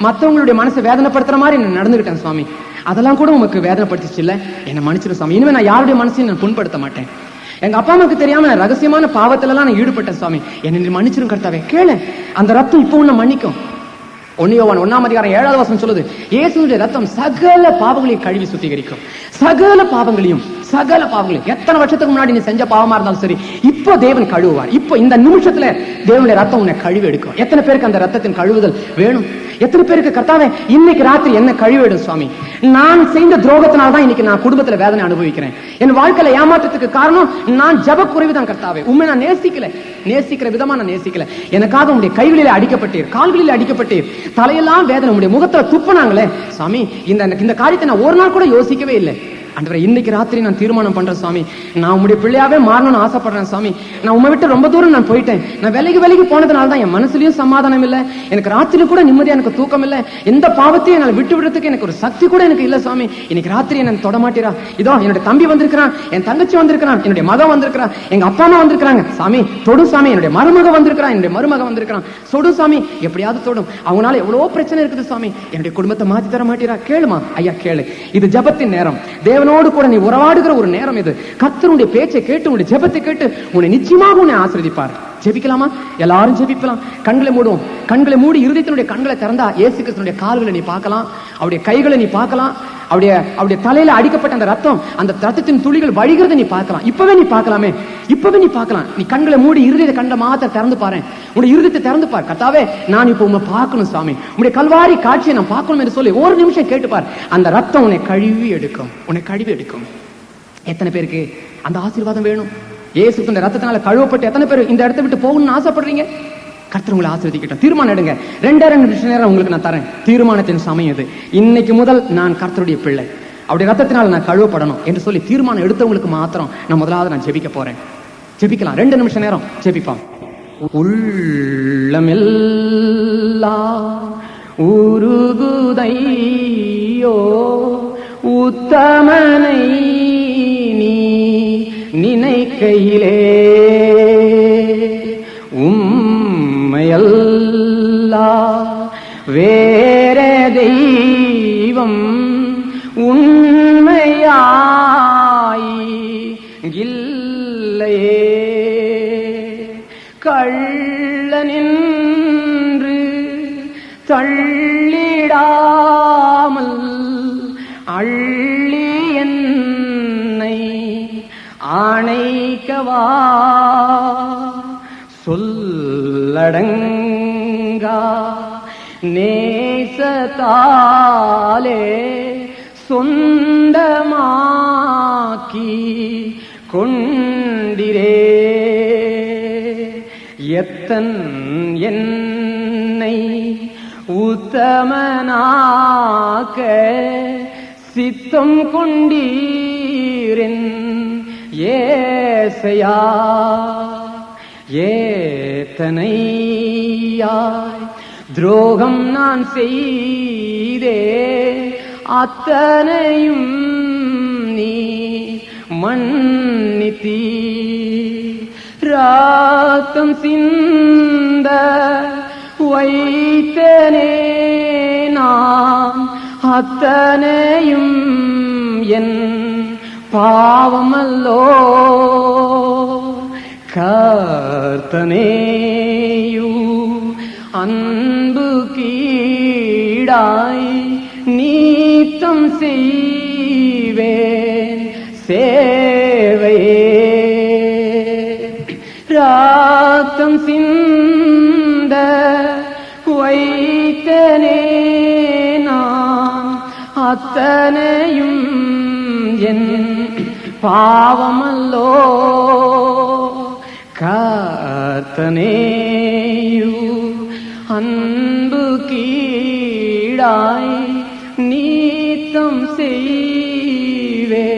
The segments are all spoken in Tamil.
மற்றவங்களுடைய மனசை வேதனைப்படுத்துற மாதிரி நான் நடந்துகிட்டேன் சுவாமி. அதெல்லாம் கூட உமக்கு வேதனைப்படுத்திச்சு இல்ல, என்ன மன்னிச்சிடும் சுவாமி. இனிமே நான் யாருடைய மனசையும் நான் புண்படுத்த மாட்டேன். எங்க அப்பா அம்மாவுக்கு தெரியாம ரகசியமான பாவத்துல எல்லாம் நான் ஈடுபட்டேன் சுவாமி. என்ன மன்னிச்சிடும் கர்த்தாவே. கேளு, அந்த ரத்தம் இப்போ உன்னை மன்னிக்கும். 1 யோவான் 1:7 சொல்லுது, இயேசுவின் ரத்தம் சகல பாவங்களையும் கழுவி சுத்திகரிக்கும். சகல பாவங்களையும் எத்தனை வருஷத்துக்கு முன்னாடி நீ செஞ்ச பாவமா இருந்தாலும் சரி, இப்போ தேவன் கழுவுவார். இப்போ இந்த நிமிஷத்துல தேவனுடைய ரத்தம் உன்னை கழுவி எடுக்கும். எத்தனை பேருக்கு அந்த ரத்தத்தின் கழுவுதல் வேணும்? எத்தனை பேருக்கு கர்த்தாவே இன்னைக்கு ராத்திரி என்ன கழுவிடும் சுவாமி, நான் செய்த துரோகத்தினால்தான் இன்னைக்கு நான் குடும்பத்துல வேதனை அனுபவிக்கிறேன், என் வாழ்க்கையில ஏமாற்றத்துக்கு காரணம் நான் ஜப குறைவுதான் கர்த்தாவே, உண்மை நான் நேசிக்கிற விதமா நான் நேசிக்கல, எனக்காக உங்களுடைய கைகளிலே அடிக்கப்பட்டீர், கால்களிலே அடிக்கப்பட்டீர், தலையெல்லாம் வேதனை, உங்களுடைய முகத்துல துப்புனாங்களே சாமி, இந்த காரியத்தை நான் ஒரு நாள் கூட யோசிக்கவே இல்லை. ஆண்டவரே, இன்னைக்கு ராத்திரி நான் தீர்மானம் பண்றேன் சுவாமி, நான் உங்களுடைய பிள்ளையாவே மாறணும்னு ஆசைப்படுறேன் சுவாமி. நான் உண்மை விட்டு ரொம்ப தூரம் நான் போயிட்டேன். நான் விலகி போனதுனால தான் என் மனசுலயும் சமாதானம் இல்லை, எனக்கு ராத்திரி கூட நிம்மதியா எனக்கு தூக்கம் இல்லை, எந்த பாவத்தையும் என்னால் விட்டு விடுறதுக்கு எனக்கு ஒரு சக்தி கூட எனக்கு இல்ல சுவாமி. இன்னைக்கு ராத்திரி என்ன தொடமாட்டீரா? இதோ என்னுடைய தம்பி வந்திருக்கிறான், என் தங்கச்சி வந்திருக்கிறான், என்னுடைய மகன் வந்திருக்கிறான், எங்க அப்பா அம்மா வந்திருக்காங்க சாமி, தொடு சாமி. என்னுடைய மருமக வந்திருக்கிறான், என்னுடைய மருமக வந்திருக்கிறான், சொடு சாமி, எப்படியாவது தொடும். அவங்களால எவ்வளவு பிரச்சனை இருக்குது சாமி, என்னுடைய குடும்பத்தை மாத்தி தர மாட்டீரா? கேளுமா ஐயா, கேளு. இது ஜபத்தின் நேரம், தேவனோடு கூட நீ உறவாடுகிற ஒரு நேரம் இது. கர்த்தருடைய பேச்சை கேட்டு, உன்னுடைய ஜெபத்தை கேட்டு உன்னை நிச்சயமாக உன்னை ஆசீர்வதிப்பார். ஜெபிக்கலாமா? எல்லாரும் ஜெபிக்கலாம். கண்களை மூடுவோம். கண்களை மூடி இருதயத்தினுடைய கண்களை திறந்தா இயேசு கிறிஸ்துவினுடைய கால்களை நீ பார்க்கலாம், அவருடைய கைகளை நீ பார்க்கலாம், அவருடைய தலையில அடிக்கப்பட்ட அந்த ரத்தம், அந்த ரத்தத்தின் துளிகள் வழிகிறத நீ பார்க்கலாம். இப்பவே நீ பார்க்கலாமே, இப்பவே நீ பார்க்கலாம். நீ கண்களை மூடி இருதயத்தை கண்ட மாத்திர திறந்து பாரு, உன்னுடைய இருதயத்தை திறந்து பார். கர்த்தாவே, நான் இப்ப உன்னை பார்க்கணும் சாமி, உன்னுடைய கல்வாரி காட்சியை நான் பார்க்கணும் என்று சொல்லி ஒரு நிமிஷம் கேட்டுப்பார். அந்த ரத்தம் உன்னை கழுவி எடுக்கும். எத்தனை பேருக்கு அந்த ஆசீர்வாதம் வேணும்? இயேசு இந்த ரத்தத்தினால கழுவப்பட்டு எத்தனை பேர் இந்த இடத்தை விட்டு போகணும்னு ஆசைப்படுறீங்க? கர்த்தர் உங்களை ஆசீர்வதிக்கட்டும். தீர்மானம் எடுங்க. 2 நிமிஷம் நேரம் உங்களுக்கு நான் தரேன். தீர்மானத்தின் சமயம் இது. இன்னைக்கு முதல் நான் கர்த்தருடைய பிள்ளை, அவருடைய ரத்தத்தினால் நான் கழுவப்படணும் என்று சொல்லி தீர்மானம் எடுத்தவங்களுக்கு மாத்திரம் நான் முதலாவது நான் ஜெபிக்க போறேன். ஜெபிக்கலாம். 2 நிமிஷம் நேரம் ஜெபிப்பான். உள்ளமெல்லாம் உருகுதையோ உத்தமனை நீ நினைக்கையிலே, உம்மையல்லா வேற தெய்வம் உண்மையாய் இல்லையே, கள்ளனின்று தள்ளிடாமல் அள்ளி என்னை ஆணைக்கவா, சொல்லடங்கா நேசத்தாலே சொந்தமாக்கி கொண்டிரே, எத்தன் என்னை உத்தமனாக்க சித்தம் கொண்டீரின் ஏசையா, ஏத்தனையாய் துரோகம் நான் செய்தே, அத்தனையும் நீ மன்னித்தீ, ராத்தம் சிந்த வைத்தனே நான், அத்தனையும் என் பாவமல்லோ, கர்த்தனேயு அன்பு கீடாய் நீத்தம் செய்வேன் சேவையே, ராத்தம் சிந்த வைத்தனே நான், அத்தனையும் என் பாவமல்லோ, கர்த்தனேயு அன்பு கீடாய் நீத்தம் செய்வே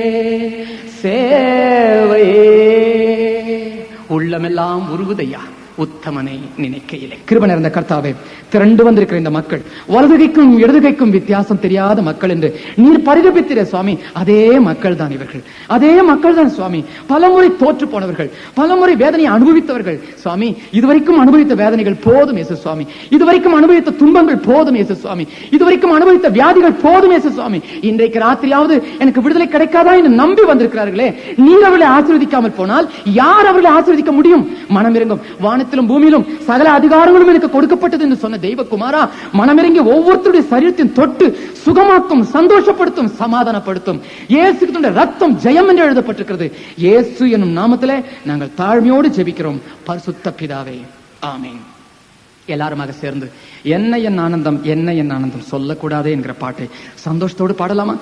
சேவையே. உள்ளமெல்லாம் உருகுதையா, உத்தமனை நினைக்கையிலே. கிருபை நிறைந்த கர்த்தாவே, திரண்டு வந்திருக்கிற இந்த மக்கள், வலதுகைக்கும் இடதுகைக்கும் வித்தியாசம் தெரியாத மக்கள் என்று நீர் பரிதபித்திர சுவாமி. அதே மக்கள் தான் இவர்கள், அதே மக்கள் தான் சுவாமி. பலமுறை தோற்று போனவர்கள், பலமுறை வேதனையை அனுபவித்தவர்கள் சுவாமி. இதுவரைக்கும் அனுபவித்த வேதனைகள் போதும் இயேசு சுவாமி. இதுவரைக்கும் அனுபவித்த துன்பங்கள் போதும் இயேசு சுவாமி. இதுவரைக்கும் அனுபவித்த வியாதிகள் போதும் இயேசு சுவாமி. இன்றைக்கு ராத்திரியாவது எனக்கு விடுதலை கிடைக்காதா என்று நம்பி வந்திருக்கிறார்களே, நீர் அவர்களை ஆசீர்வதிக்காமல் போனால் யார் அவர்களை ஆசீர்வதிக்க முடியும்? மனமிருங்கும். வானத்திலும் பூமியிலும் சகல அதிகாரங்களும் எனக்கு கொடுக்கப்பட்டது என்று சொன்ன தெய்வகுமாரா, மனமிறங்கி ஒவ்வொருத்தருடைய சரீரத்தின் தொட்டு சுகமாக்கும், சந்தோஷப்படுத்தும், சமாதானப்படுத்தும். இயேசுவின் ரத்தம் ஜெயம் என்று எழுதப்பட்டிருக்கிறது. இயேசு என்னும் நாமத்திலே நாங்கள் தாழ்மையோடு ஜெபிக்கிறோம் பரிசுத்த பிதாவே, ஆமென். எல்லாருமாக சேர்ந்து என்ன என் ஆனந்தம், என்ன என் ஆனந்தம் சொல்லக்கூடாதே என்கிற பாட்டை சந்தோஷத்தோடு பாடலாமா?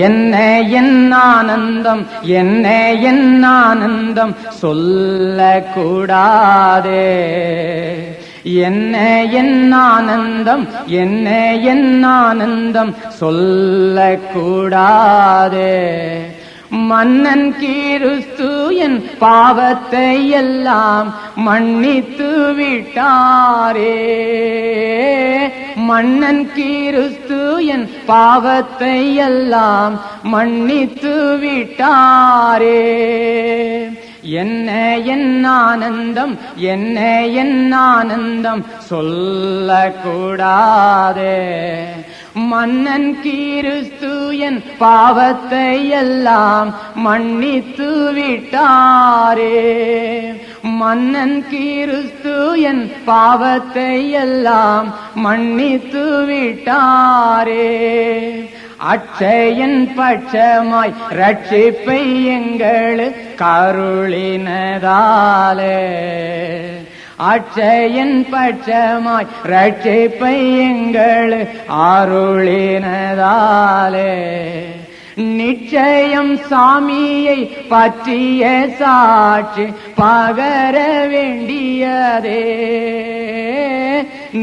என்ன என் ஆனந்தம், என்ன என் ஆனந்தம் சொல்லக்கூடாதே, என்ன என் ஆனந்தம், என்ன என் ஆனந்தம் சொல்லக்கூடாதே. மன்னன் கிறிஸ்து என் பாவத்தை எல்லாம் மன்னித்து விட்டாரே, மன்னன் கிறிஸ்து என் பாவத்தை எல்லாம் மன்னித்து விட்டாரே. என்ன என் ஆனந்தம், என்ன என் ஆனந்தம் சொல்லக்கூடாதே. மன்னன் கிறிஸ்து என் பாவத்தை எல்லாம் மன்னித்து விட்டாரே, மன்னன் கிறிஸ்து என் பாவத்தை எல்லாம் மன்னித்து விட்டாரே. அட்சயன் பட்சமாய் ரட்சிப்பை எங்கள் கருளினதாலே, அட்சயன் பட்சமாய் ரட்சிப்பை எங்கள் அருளினதாலே. நிச்சயம் சாமியை பற்றிய சாட்சி பகர வேண்டியதே,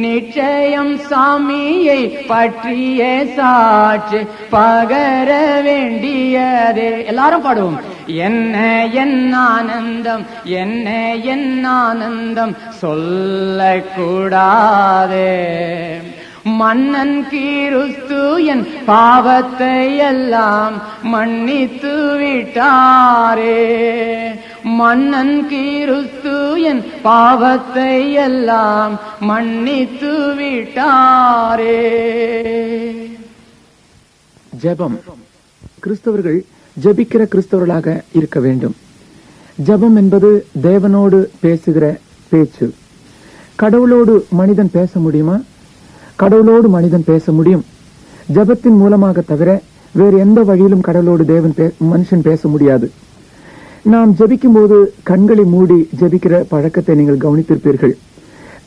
நிச்சயம் சாமியை பற்றிய சாட்சி பகர வேண்டியதே. எல்லாரும் பாடுவோம். என்ன என் ஆனந்தம், என்ன என் ஆனந்தம் சொல்லக்கூடாதே. மன்னன் கிறிஸ்து என் பாவத்தை எல்லாம் மன்னித்து விட்டாரே, மன்னன் கிறிஸ்து என் பாவத்தை எல்லாம் மன்னித்து விட்டாரே. ஜெபம். கிறிஸ்தவர்கள் ஜெபிக்கிற கிறிஸ்தவர்களாக இருக்க வேண்டும். ஜெபம் என்பது தேவனோடு பேசுகிற பேச்சு. கடவுளோடு மனிதன் பேச முடியுமா? கடவுளோடு மனிதன் பேச முடியும். ஜெபத்தின் மூலமாக தவிர வேறு எந்த வழியிலும் கடவுளோடு மனுஷன் பேச முடியாது. நாம் ஜெபிக்கும் போது கண்களை மூடி ஜெபிக்கிற பழக்கத்தை நீங்கள் கவனித்திருப்பீர்கள்.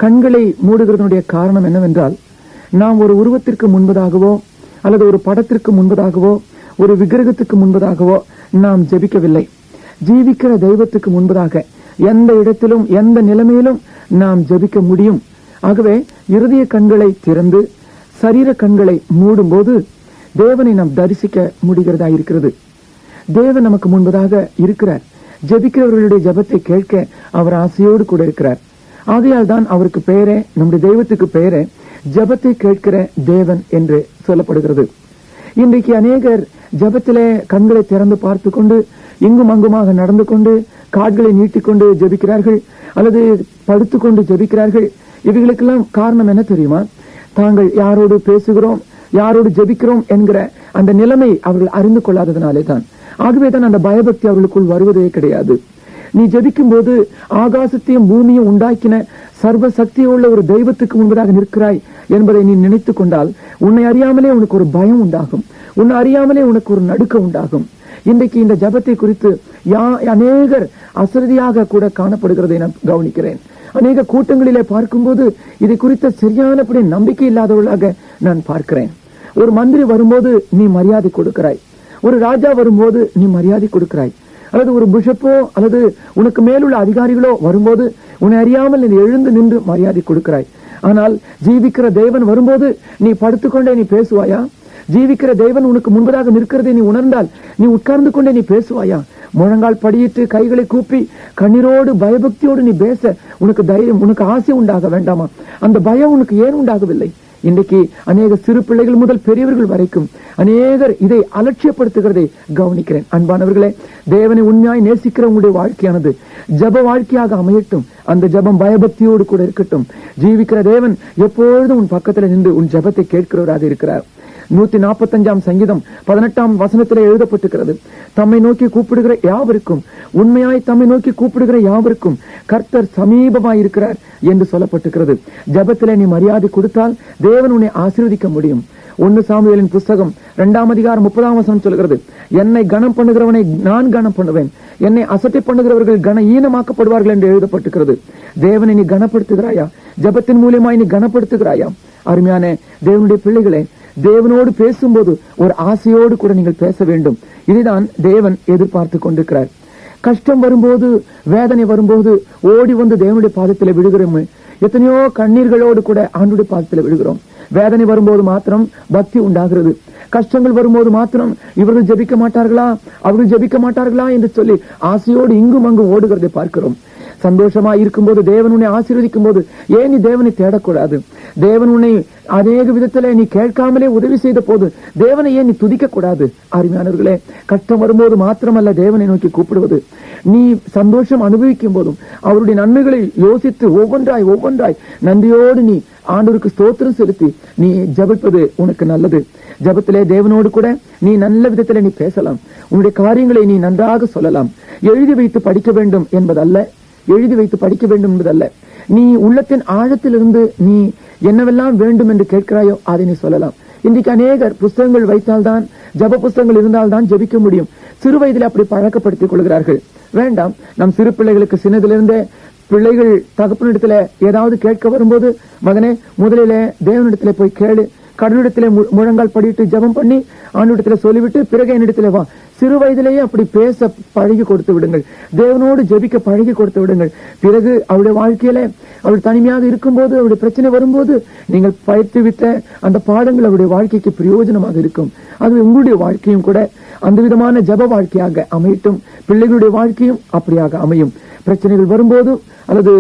கண்களை மூடுகிறதனுடைய காரணம் என்னவென்றால், நாம் ஒரு உருவத்திற்கு முன்பதாகவோ அல்லது ஒரு படத்திற்கு முன்பதாகவோ ஒரு விக்கிரகத்துக்கு முன்பதாகவோ நாம் ஜெபிக்கவில்லை. ஜீவிக்கிற தெய்வத்துக்கு முன்பதாக எந்த இடத்திலும் எந்த நிலைமையிலும் நாம் ஜெபிக்க முடியும். ஆகவே இருதய கண்களை திறந்து சரீர கண்களை மூடும் போது தேவனை நாம் தரிசிக்க முடிகிறதா இருக்கிறது. தேவன் நமக்கு முன்பதாக இருக்கிறார். ஜெபிக்கிறவர்களுடைய ஜெபத்தை கேட்க அவர் ஆசையோடு கூட இருக்கிறார். ஆகையால் தான் அவருக்கு பெயரே, நம்முடைய தெய்வத்துக்கு பெயரே ஜெபத்தை கேட்கிற தேவன் என்று சொல்லப்படுகிறது. இன்றைக்கு அநேகர் ஜெபத்திலே கண்களை திறந்து பார்த்து கொண்டு இங்கும் அங்குமாக நடந்து கொண்டு கால்களை நீட்டிக்கொண்டு ஜெபிக்கிறார்கள் அல்லது படுத்துக்கொண்டு ஜெபிக்கிறார்கள். இவைகளுக்கெல்லாம் காரணம் என்ன தெரியுமா? தாங்கள் யாரோடு பேசுகிறோம், யாரோடு ஜெபிக்கிறோம் என்கிற அந்த நிலைமை அவர்கள் அறிந்து கொள்ளாததனாலே தான். ஆகவேதான் அந்த பயபக்தி அவர்களுக்குள் வருவதே கிடையாது. நீ ஜெபிக்கும் போது ஆகாசத்தையும் பூமியும் உண்டாக்கின சர்வ சக்தியுள்ள ஒரு தெய்வத்துக்கு முன்பதாக நிற்கிறாய் என்பதை நீ நினைத்துக் கொண்டால் உன்னை அறியாமலே உனக்கு ஒரு பயம் உண்டாகும், உன்னை அறியாமலே உனக்கு ஒரு நடுக்கம் உண்டாகும். இன்றைக்கு இந்த ஜெபத்தை குறித்து அநேகர் அசதியாக கூட காணப்படுகிறதை நான் கவனிக்கிறேன். அநேக கூட்டங்களிலே பார்க்கும்போது இதை குறித்த சரியானபடி நம்பிக்கை இல்லாதவர்களாக நான் பார்க்கிறேன். ஒரு மந்திரி வரும்போது நீ மரியாதை கொடுக்கிறாய், ஒரு ராஜா வரும்போது நீ மரியாதை கொடுக்கிறாய், அல்லது ஒரு பிஷப்போ அல்லது உனக்கு மேலுள்ள அதிகாரிகளோ வரும்போது உன்னை அறியாமல் நீ எழுந்து நின்று மரியாதை கொடுக்கிறாய். ஆனால் ஜீவிக்கிற தேவன் வரும்போது நீ படுத்துக்கொண்டே நீ பேசுவாயா? ஜீவிக்கிற தேவன் உனக்கு முன்பதாக நிற்கிறதை நீ உணர்ந்தால் நீ உட்கார்ந்து கொண்டே நீ பேசுவாயா? முழங்கால் படியிட்டு கைகளை கூப்பி கண்ணீரோடு பயபக்தியோடு நீ பேச உனக்கு தைரியம், உனக்கு ஆசை உண்டாக வேண்டாமா? அந்த பயம் உனக்கு ஏன் உண்டாகவில்லை? இன்றைக்கு அநேக சிறு பிள்ளைகள் முதல் பெரியவர்கள் வரைக்கும் அநேகர் இதை அலட்சியப்படுத்துகிறதை கவனிக்கிறேன். அன்பானவர்களே, தேவனை உண்மையாய் நேசிக்கிற உங்களுடைய வாழ்க்கையானது ஜப வாழ்க்கையாக அமையட்டும். அந்த ஜபம் பயபக்தியோடு கூட இருக்கட்டும். ஜீவிக்கிற தேவன் எப்பொழுதும் உன் பக்கத்தில் நின்று உன் ஜபத்தை கேட்கிறவராக இருக்கிறார். 145 சங்கீதம் 18 வசனத்திலே எழுதப்பட்டிருக்கிறது, தம்மை நோக்கி கூப்பிடுகிற யாவருக்கும், உண்மையாய் தம்மை நோக்கி கூப்பிடுகிற யாவருக்கும் கர்த்தர் சமீபமாய் இருக்கிறார் என்று சொல்லப்பட்டிருக்கிறது. ஜபத்திலே நீ மரியாதை கொடுத்தால் தேவன் உன்னை ஆசீர்வதிக்க முடியும். 1 சாமுவேலின் புஸ்தகம் 2 அதிகாரம் 30 வசனம் சொல்கிறது, என்னை கனம் பண்ணுகிறவனை நான் கனம் பண்ணுவேன், என்னை அசட்டை பண்ணுகிறவர்கள் கன ஈனமாக்கப்படுவார்கள் என்று எழுதப்பட்டிருக்கிறது. தேவனை நீ கனப்படுத்துகிறாயா? ஜபத்தின் மூலியமாய் நீ கனப்படுத்துகிறாயா? அருமையான தேவனுடைய பிள்ளைகளே, தேவனோடு பேசும்போது ஒரு ஆசையோடு கூட நீங்கள் பேச வேண்டும். இதுதான் தேவன் எதிர்பார்த்து கொண்டிருக்கிறார். கஷ்டம் வரும்போது, வேதனை வரும்போது ஓடி வந்து தேவனுடைய பாதத்தில் விழுகிறோம். எத்தனையோ கண்ணீர்களோடு கூட ஆண்டுடைய பாதத்தில் விழுகிறோம். வேதனை வரும்போது மாத்திரம் பக்தி உண்டாகிறது. கஷ்டங்கள் வரும்போது மாத்திரம் இவர்கள் ஜெபிக்க மாட்டார்களா, அவர்கள் ஜெபிக்க மாட்டார்களா என்று சொல்லி ஆசையோடு இங்கும் அங்கும் ஓடுகிறதை பார்க்கிறோம். சந்தோஷமா இருக்கும்போது, தேவன் உன்னை ஆசீர்வதிக்கும் போது ஏன் நீ தேவனை தேடக்கூடாது? தேவன் உன்னை அநேக விதத்திலே நீ கேட்காமலே உதவி செய்த போது தேவனை ஏன் நீ துதிக்க கூடாது? அருமையானவர்களே, கஷ்டம் வரும்போது மாத்திரமல்ல தேவனை நோக்கி கூப்பிடுவது, நீ சந்தோஷம் அனுபவிக்கும் போதும் அவருடைய நன்மைகளை யோசித்து ஒவ்வொன்றாய் ஒவ்வொன்றாய் நன்றியோடு நீ ஆண்டவருக்கு ஸ்தோத்திரம் செலுத்தி நீ ஜபிப்பது உனக்கு நல்லது. ஜபத்திலே தேவனோடு கூட நீ நல்ல விதத்திலே நீ பேசலாம். உன்னுடைய காரியங்களை நீ நன்றாக சொல்லலாம். எழுதி வைத்து படிக்க வேண்டும் என்பதல்ல, எழுதி வைத்து படிக்க வேண்டும் என்பதல்ல. நீ உள்ளத்தின் ஆழத்திலிருந்து நீ என்னவெல்லாம் வேண்டும் என்று கேட்கிறாயோ அதை நீ சொல்லலாம். இன்றைக்கு அநேகர் புஸ்தகங்கள் வைத்தால்தான், ஜப புஸ்தகங்கள் இருந்தால்தான் ஜபிக்க முடியும். சிறு வயதில் அப்படி பழக்கப்படுத்திக் கொள்கிறார்கள். வேண்டாம். நம் சிறு பிள்ளைகளுக்கு சின்னதிலிருந்தே பிள்ளைகள் தகப்பனிடத்துல ஏதாவது கேட்க வரும்போது, மகனே முதலிலே தேவனிடத்துல போய் கேளு, கடவுளிடத்திலே முழங்கால் படிட்டு ஜபம் பண்ணி ஆண்டவரிடத்துல சொல்லிவிட்டு பிறகு என்னிடத்துல வா. சிறு வயதிலேயே அப்படி பேச பழகி கொடுத்து விடுங்கள். தேவனோடு ஜெபிக்க பழகி கொடுத்து விடுங்கள். பிறகு அவருடைய வாழ்க்கையில அவள் தனிமையாக இருக்கும்போது, அவருடைய பிரச்சனை வரும்போது நீங்கள் பயிற்றுவித்த அந்த பாடங்கள் அவருடைய வாழ்க்கைக்கு பிரயோஜனமாக இருக்கும். அது உங்களுடைய வாழ்க்கையும் கூட அந்த விதமான ஜப வாழ்க்கையாக அமையட்டும். பிள்ளைகளுடைய வாழ்க்கையும் அப்படியாக அமையும். பிரச்சனைகள் வரும்போதும் அல்லது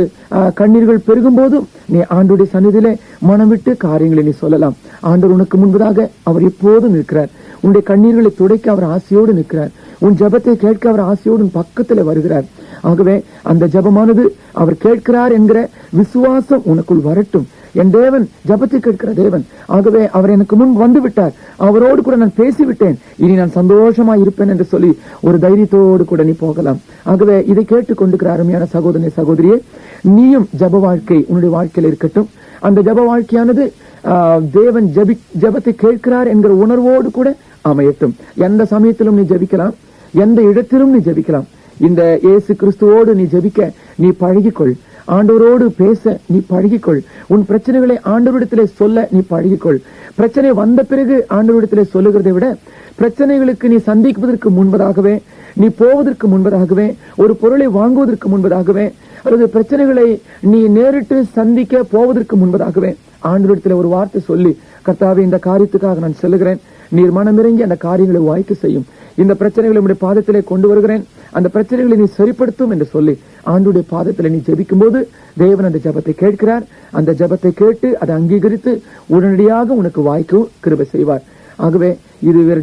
கண்ணீர்கள் பெருகும் போதும் நீ ஆண்டவருடைய சந்நிதியிலே மனம் விட்டு காரியங்களை நீ சொல்லலாம். ஆண்டவர் உனக்கு முன்பதாக அவர் எப்போதும் நிற்கிறார். உன்னுடைய கண்ணீர்களை துடைக்க அவர் ஆசையோடு நிற்கிறார். உன் ஜபத்தை கேட்க அவர் ஆசையோடு பக்கத்தில் வருகிறார். ஆகவே அந்த ஜபமானது அவர் கேட்கிறார் என்கிற விசுவாசம் உனக்குள் வரட்டும். என் தேவன் ஜபத்தை கேட்கிற தேவன். ஆகவே அவர் எனக்கு முன் வந்து விட்டார், அவரோடு கூட நான் பேசிவிட்டேன், இனி நான் சந்தோஷமா இருப்பேன் என்று சொல்லி ஒரு தைரியத்தோடு கூட நீ போகலாம். ஆகவே இதை கேட்டுக் கொண்டிருக்கிற அருமையான சகோதரனே, சகோதரியே, நீயும் ஜப வாழ்க்கை உன்னுடைய வாழ்க்கையில் இருக்கட்டும். அந்த ஜப வாழ்க்கையானது தேவன் ஜபத்தை கேட்கிறார் என்கிற உணர்வோடு கூட அமையட்டும். எந்த சமயத்திலும் நீ ஜபிக்கலாம், எந்த இடத்திலும் நீ ஜபிக்கலாம். இந்த இயேசு கிறிஸ்துவோடு நீ ஜபிக்க நீ பழகிக்கொள். ஆண்டவரோடு பேச நீ பழகிக்கொள். உன் பிரச்சனைகளை ஆண்டவரிடத்திலே சொல்ல நீ பழகிக்கொள். பிரச்சனை வந்த பிறகு ஆண்டவரிடத்திலே சொல்லுகிறதை விட பிரச்சனைகளுக்கு நீ சந்திப்பதற்கு முன்பதாகவே, நீ போவதற்கு முன்பதாகவே, ஒரு பொருளை வாங்குவதற்கு முன்பதாகவே, அல்லது பிரச்சனைகளை நீ நேரிட்டு சந்திக்க போவதற்கு முன்பதாகவே ஆண்டவரிடத்திலே ஒரு வார்த்தை சொல்லி, கர்த்தாவே இந்த காரியத்துக்காக நான் செல்லுகிறேன், நீர் மனமிறங்கி அந்த காரியங்களை வாய்க்க செய்யும், இந்த பிரச்சனைகளை உடைய பாதத்திலே கொண்டு வருகிறேன், அந்த பிரச்சனைகளை நீ சரிப்படுத்தும் என்று சொல்லி ஆண்டுடைய பாதத்திலே நீ ஜெபிக்கும் போது தேவன் அந்த ஜபத்தை கேட்கிறார். அந்த ஜபத்தை கேட்டு அதை அங்கீகரித்து உடனடியாக உனக்கு வாய்க்கும் கிருபை செய்வார். ஆகவே இது வேற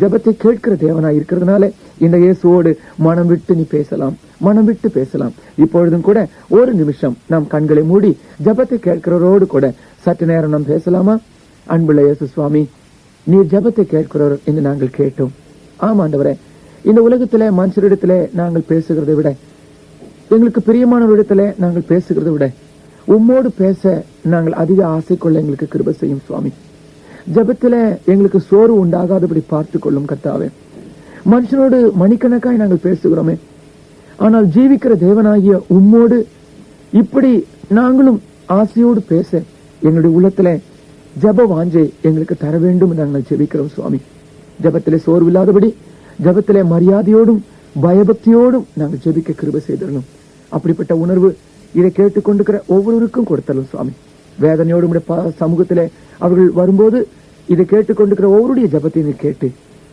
ஜபத்தை கேட்கிற தேவனாய் இருக்கிறதுனால இந்த இயேசுவோடு மனம் விட்டு நீ பேசலாம், மனம் விட்டு பேசலாம். இப்பொழுதும் கூட ஒரு நிமிஷம் நாம் கண்களை மூடி ஜபத்தை கேட்கிறவரோடு கூட சற்று நேரம் நாம் பேசலாமா? அன்புள்ள இயேசு சுவாமி, நீர் ஜபத்தை கேட்கிறவர் என்று நாங்கள் கேட்டோம். ஆமாண்டவரே, இந்த உலகத்திலே மனுஷரிடத்திலே நாங்கள் பேசுகிறதை விட, எங்களுக்கு பிரியமானவரிடத்திலே நாங்கள் பேசுகிறதை விட உம்மோடு பேச நாங்கள் அதிக ஆசை கொள்ள எங்களுக்கு கிருபை செய்யும் சுவாமி. ஜபத்தில எங்களுக்கு சோர்வு உண்டாகாதபடி பார்த்துக் கொள்ளும் கர்த்தாவே. மனுஷனோடு மணிக்கணக்காய் நாங்கள் பேசுகிறோமே, ஆனால் ஜீவிக்கிற தேவனாகிய உம்மோடு இப்படி நாங்களும் ஆசையோடு பேச எங்களுடைய உள்ளத்திலே ஜப வாஞ்சை எங்களுக்கு தர வேண்டும் என்று நாங்கள் ஜெபிக்கிறோம் சுவாமி. ஜபத்திலே சோர்வில்லாதபடி, ஜபத்திலே மரியாதையோடும் பயபக்தியோடும் நாங்கள் ஜெபிக்க கிருபை செய்திடணும். அப்படிப்பட்ட உணர்வு இதை கேட்டுக்கொண்டிருக்கிற ஒவ்வொருவருக்கும் கொடுத்தலும் சுவாமி. வேதனையோடு சமூகத்திலே அவர்கள் வரும்போது இதை கேட்டுக்கொண்டிருக்கிற ஒவ்வொருடைய ஜபத்தையும் கேட்டு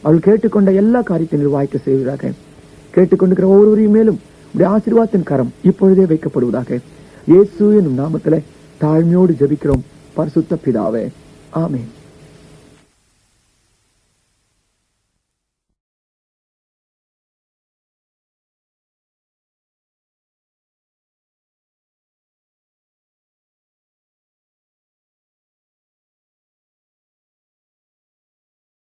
அவள் கேட்டுக்கொண்ட எல்லா காரியத்தையும் வாய்க்க செய்வதாக. கேட்டுக்கொண்டிருக்கிற ஒவ்வொருவரையும் மேலும் உடைய ஆசீர்வாதத்தின் கரம் இப்பொழுதே வைக்கப்படுவதாக. இயேசு என்னும் நாமத்திலே தாழ்மையோடு ஜெபிக்கிறோம் பரிசுத்த பிதாவே, ஆமென்.